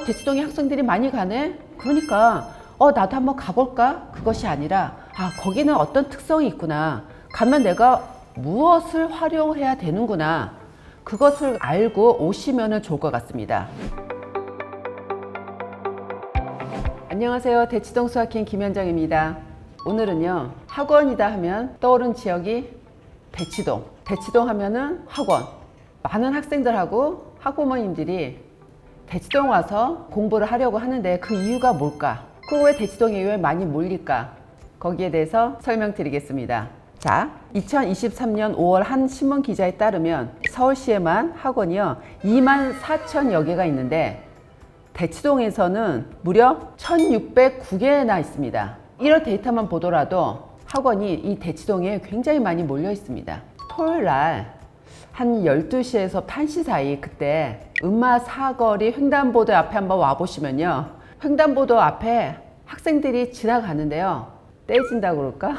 대치동에 학생들이 많이 가네? 그러니까 나도 한번 가볼까? 그것이 아니라 거기는 어떤 특성이 있구나. 가면 내가 무엇을 활용해야 되는구나. 그것을 알고 오시면 좋을 것 같습니다. 안녕하세요. 대치동 수학행 김현정입니다. 오늘은요, 학원이다 하면 떠오른 지역이 대치동. 대치동 하면은 학원. 많은 학생들하고 학부모님들이 대치동 와서 공부를 하려고 하는데 그 이유가 뭘까? 그 왜 대치동에 왜 많이 몰릴까? 거기에 대해서 설명드리겠습니다. 자, 2023년 5월 한 신문 기자에 따르면 서울시에만 학원이요 24,000여 개가 있는데 대치동에서는 무려 1,609개나 있습니다. 이런 데이터만 보더라도 학원이 이 대치동에 굉장히 많이 몰려 있습니다. 토요일 날 한 12시에서 1시 사이 그때 음마 사거리 횡단보도 앞에 한번 와보시면요. 횡단보도 앞에 학생들이 지나가는데요. 떼진다고 그럴까?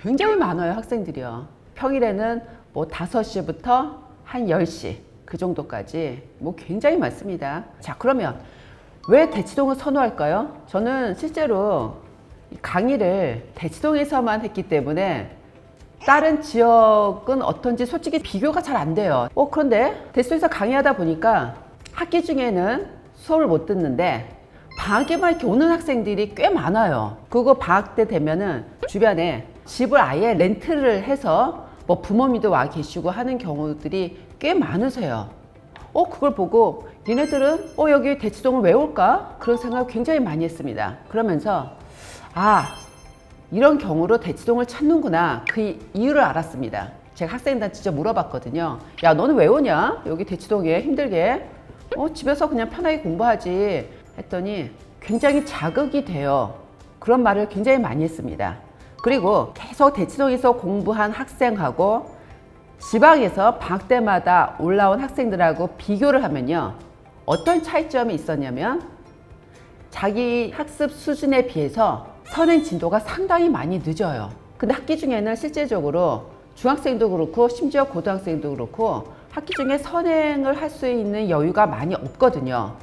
굉장히 많아요, 학생들이요. 평일에는 뭐 5시부터 한 10시 그 정도까지 굉장히 많습니다. 자, 그러면 왜 대치동을 선호할까요? 저는 실제로 강의를 대치동에서만 했기 때문에 다른 지역은 어떤지 솔직히 비교가 잘 안 돼요. 그런데 대치동에서 강의하다 보니까 학기 중에는 수업을 못 듣는데 방학에만 이렇게 오는 학생들이 꽤 많아요. 그거 방학 때 되면은 주변에 집을 아예 렌트를 해서 부모님도 와 계시고 하는 경우들이 꽤 많으세요. 그걸 보고 얘네들은 여기 대치동을 왜 올까? 그런 생각을 굉장히 많이 했습니다. 그러면서 이런 경우로 대치동을 찾는구나. 그 이유를 알았습니다. 제가 학생들한테 직접 물어봤거든요. 야, 너는 왜 오냐? 여기 대치동에 힘들게. 집에서 그냥 편하게 공부하지. 했더니 굉장히 자극이 돼요. 그런 말을 굉장히 많이 했습니다. 그리고 계속 대치동에서 공부한 학생하고 지방에서 방학 때마다 올라온 학생들하고 비교를 하면요. 어떤 차이점이 있었냐면 자기 학습 수준에 비해서 선행 진도가 상당히 많이 늦어요. 근데 학기 중에는 실제적으로 중학생도 그렇고 심지어 고등학생도 그렇고 학기 중에 선행을 할 수 있는 여유가 많이 없거든요.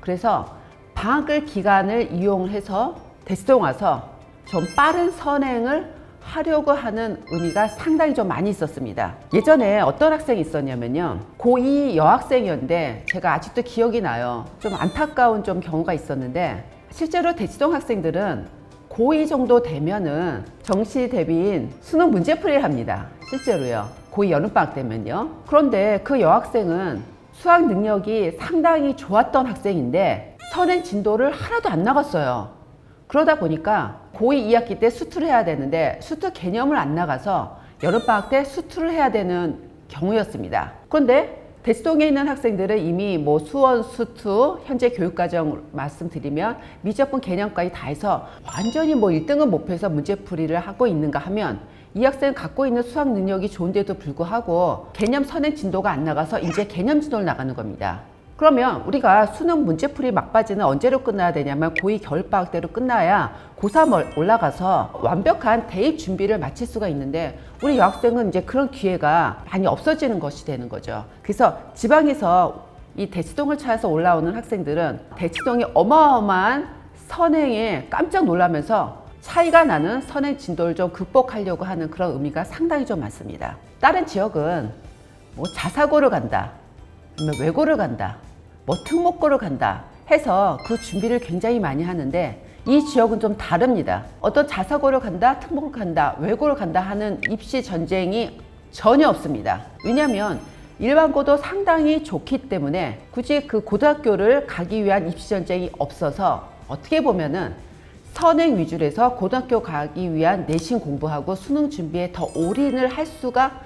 그래서 방학 기간을 이용해서 대치동 와서 좀 빠른 선행을 하려고 하는 의미가 상당히 좀 많이 있었습니다. 예전에 어떤 학생이 있었냐면요. 고2 여학생이었는데 제가 아직도 기억이 나요. 좀 안타까운 좀 경우가 있었는데 실제로 대치동 학생들은 고2 정도 되면은 정시 대비인 수능 문제풀이를 합니다. 실제로요. 고2 여름방학 되면요. 그런데 그 여학생은 수학 능력이 상당히 좋았던 학생인데 선행 진도를 하나도 안 나갔어요. 그러다 보니까 고2 2학기 때 수투를 해야 되는데 수투 개념을 안 나가서 여름방학 때 수투를 해야 되는 경우였습니다. 그런데 대치동에 있는 학생들은 이미 수원, 수투, 현재 교육과정 말씀드리면 미적분 개념까지 다 해서 완전히 1등급 목표에서 문제풀이를 하고 있는가 하면 이 학생은 갖고 있는 수학 능력이 좋은데도 불구하고 개념 선행 진도가 안 나가서 이제 개념 진도를 나가는 겁니다. 그러면 우리가 수능 문제풀이 막바지는 언제로 끝나야 되냐면 고2 겨울방학 때로 끝나야 고3 올라가서 완벽한 대입 준비를 마칠 수가 있는데 우리 여학생은 이제 그런 기회가 많이 없어지는 것이 되는 거죠. 그래서 지방에서 이 대치동을 찾아서 올라오는 학생들은 대치동이 어마어마한 선행에 깜짝 놀라면서 차이가 나는 선행 진도를 좀 극복하려고 하는 그런 의미가 상당히 좀 많습니다. 다른 지역은 자사고를 간다, 외고를 간다, 특목고를 간다 해서 그 준비를 굉장히 많이 하는데 이 지역은 좀 다릅니다. 어떤 자사고를 간다, 특목을 간다, 외고를 간다 하는 입시 전쟁이 전혀 없습니다. 왜냐하면 일반고도 상당히 좋기 때문에 굳이 그 고등학교를 가기 위한 입시 전쟁이 없어서 어떻게 보면은 선행 위주로 해서 고등학교 가기 위한 내신 공부하고 수능 준비에 더 올인을 할 수가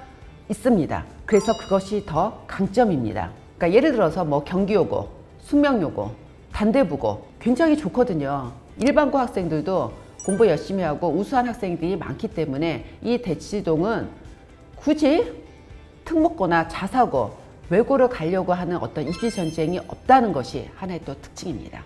있습니다. 그래서 그것이 더 강점입니다. 그러니까 예를 들어서 경기여고, 숙명여고, 단대부고 굉장히 좋거든요. 일반고 학생들도 공부 열심히 하고 우수한 학생들이 많기 때문에 이 대치동은 굳이 특목고나 자사고, 외고를 가려고 하는 어떤 입시 전쟁이 없다는 것이 하나의 또 특징입니다.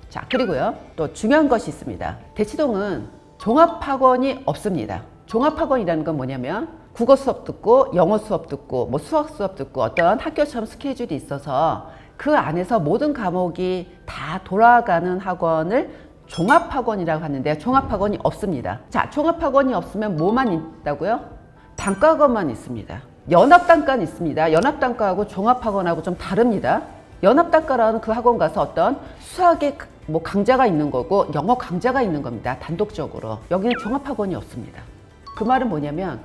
자, 그리고요, 또 중요한 것이 있습니다. 대치동은 종합학원이 없습니다. 종합학원이라는 건 뭐냐면 국어 수업 듣고 영어 수업 듣고 수학 수업 듣고 어떤 학교처럼 스케줄이 있어서 그 안에서 모든 과목이 다 돌아가는 학원을 종합학원이라고 하는데요. 종합학원이 없습니다. 자, 종합학원이 없으면 뭐만 있다고요? 단과학원만 있습니다. 연합단과는 있습니다. 연합단과하고 종합학원하고 좀 다릅니다. 연합단과라는 그 학원 가서 어떤 수학의 뭐 강좌가 있는 거고 영어 강좌가 있는 겁니다. 단독적으로. 여기는 종합학원이 없습니다. 그 말은 뭐냐면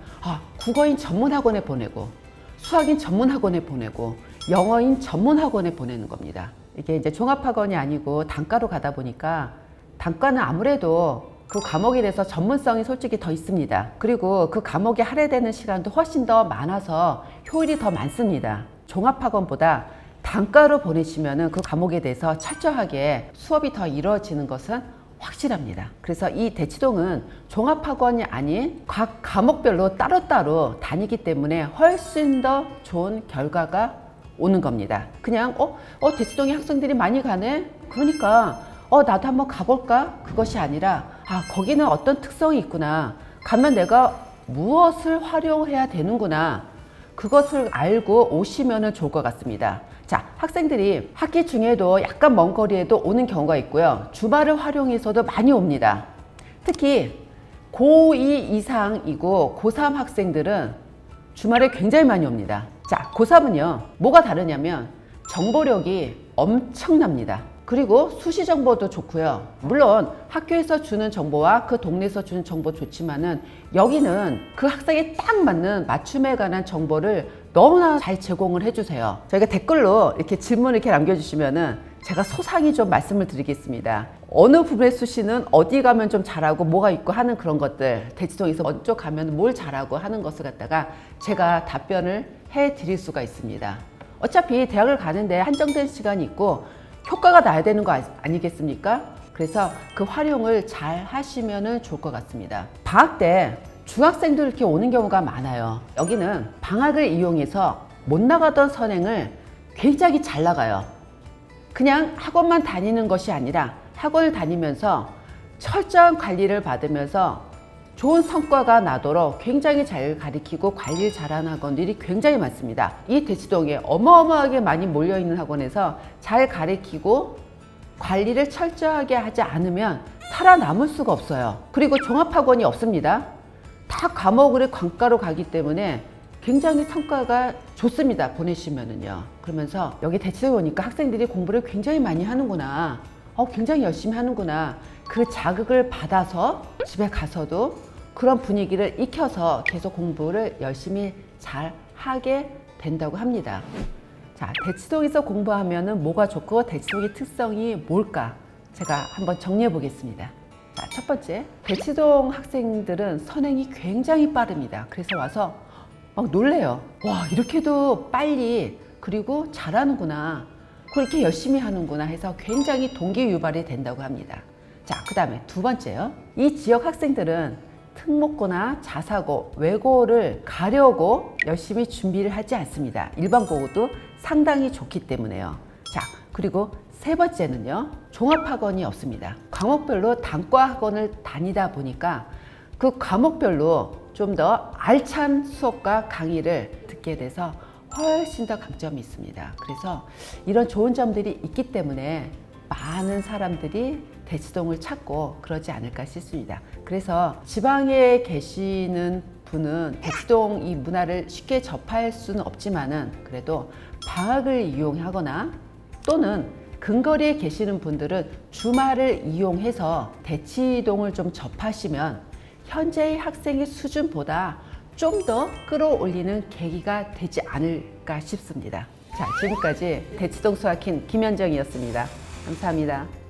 국어인 전문학원에 보내고 수학인 전문학원에 보내고 영어인 전문학원에 보내는 겁니다. 이게 이제 종합학원이 아니고 단과로 가다 보니까 단과는 아무래도 그 과목에 대해서 전문성이 솔직히 더 있습니다. 그리고 그 과목에 할애되는 시간도 훨씬 더 많아서 효율이 더 많습니다. 종합학원보다 단과로 보내시면은 그 과목에 대해서 철저하게 수업이 더 이루어지는 것은 확실합니다. 그래서 이 대치동은 종합학원이 아닌 각 과목별로 따로따로 다니기 때문에 훨씬 더 좋은 결과가 오는 겁니다. 그냥 대치동에 학생들이 많이 가네? 그러니까 나도 한번 가볼까? 그것이 아니라 거기는 어떤 특성이 있구나. 가면 내가 무엇을 활용해야 되는구나. 그것을 알고 오시면 좋을 것 같습니다. 자, 학생들이 학기 중에도 약간 먼 거리에도 오는 경우가 있고요. 주말을 활용해서도 많이 옵니다. 특히 고2 이상이고 고3 학생들은 주말에 굉장히 많이 옵니다. 자, 고3은요. 뭐가 다르냐면 정보력이 엄청납니다. 그리고 수시 정보도 좋고요. 물론 학교에서 주는 정보와 그 동네에서 주는 정보 좋지만은 여기는 그 학생에 딱 맞는 맞춤에 관한 정보를 너무나 잘 제공을 해주세요. 저희가 댓글로 이렇게 질문을 이렇게 남겨주시면은 제가 소상히 좀 말씀을 드리겠습니다. 어느 부분의 수시는 어디 가면 좀 잘하고 뭐가 있고 하는 그런 것들, 대치동에서 어쪽 가면 뭘 잘하고 하는 것을 갖다가 제가 답변을 해 드릴 수가 있습니다. 어차피 대학을 가는데 한정된 시간이 있고 효과가 나야 되는 거 아니겠습니까? 그래서 그 활용을 잘 하시면 좋을 것 같습니다. 방학 때 중학생들 이렇게 오는 경우가 많아요. 여기는 방학을 이용해서 못 나가던 선행을 굉장히 잘 나가요. 그냥 학원만 다니는 것이 아니라 학원을 다니면서 철저한 관리를 받으면서 좋은 성과가 나도록 굉장히 잘 가르치고 관리를 잘하는 학원들이 굉장히 많습니다. 이 대치동에 어마어마하게 많이 몰려있는 학원에서 잘 가르치고 관리를 철저하게 하지 않으면 살아남을 수가 없어요. 그리고 종합학원이 없습니다. 다 과목을 관과로 가기 때문에 굉장히 성과가 좋습니다. 보내시면은요. 그러면서 여기 대치동에 오니까 학생들이 공부를 굉장히 많이 하는구나. 굉장히 열심히 하는구나. 그 자극을 받아서 집에 가서도 그런 분위기를 익혀서 계속 공부를 열심히 잘 하게 된다고 합니다. 자, 대치동에서 공부하면은 뭐가 좋고 대치동의 특성이 뭘까? 제가 한번 정리해 보겠습니다. 자, 첫 번째, 대치동 학생들은 선행이 굉장히 빠릅니다. 그래서 와서 막 놀래요. 와, 이렇게도 빨리 그리고 잘하는구나. 그렇게 열심히 하는구나 해서 굉장히 동기 유발이 된다고 합니다. 자, 그 다음에 두 번째요. 이 지역 학생들은 특목고나 자사고, 외고를 가려고 열심히 준비를 하지 않습니다. 일반고도 상당히 좋기 때문에요. 자, 그리고 세 번째는요. 종합학원이 없습니다. 과목별로 단과학원을 다니다 보니까 그 과목별로 좀 더 알찬 수업과 강의를 듣게 돼서 훨씬 더 강점이 있습니다. 그래서 이런 좋은 점들이 있기 때문에 많은 사람들이 대치동을 찾고 그러지 않을까 싶습니다. 그래서 지방에 계시는 분은 대치동 이 문화를 쉽게 접할 수는 없지만은 그래도 방학을 이용하거나 또는 근거리에 계시는 분들은 주말을 이용해서 대치동을 좀 접하시면 현재의 학생의 수준보다 좀 더 끌어올리는 계기가 되지 않을까 싶습니다. 자, 지금까지 대치동 수학인 김현정이었습니다. 감사합니다.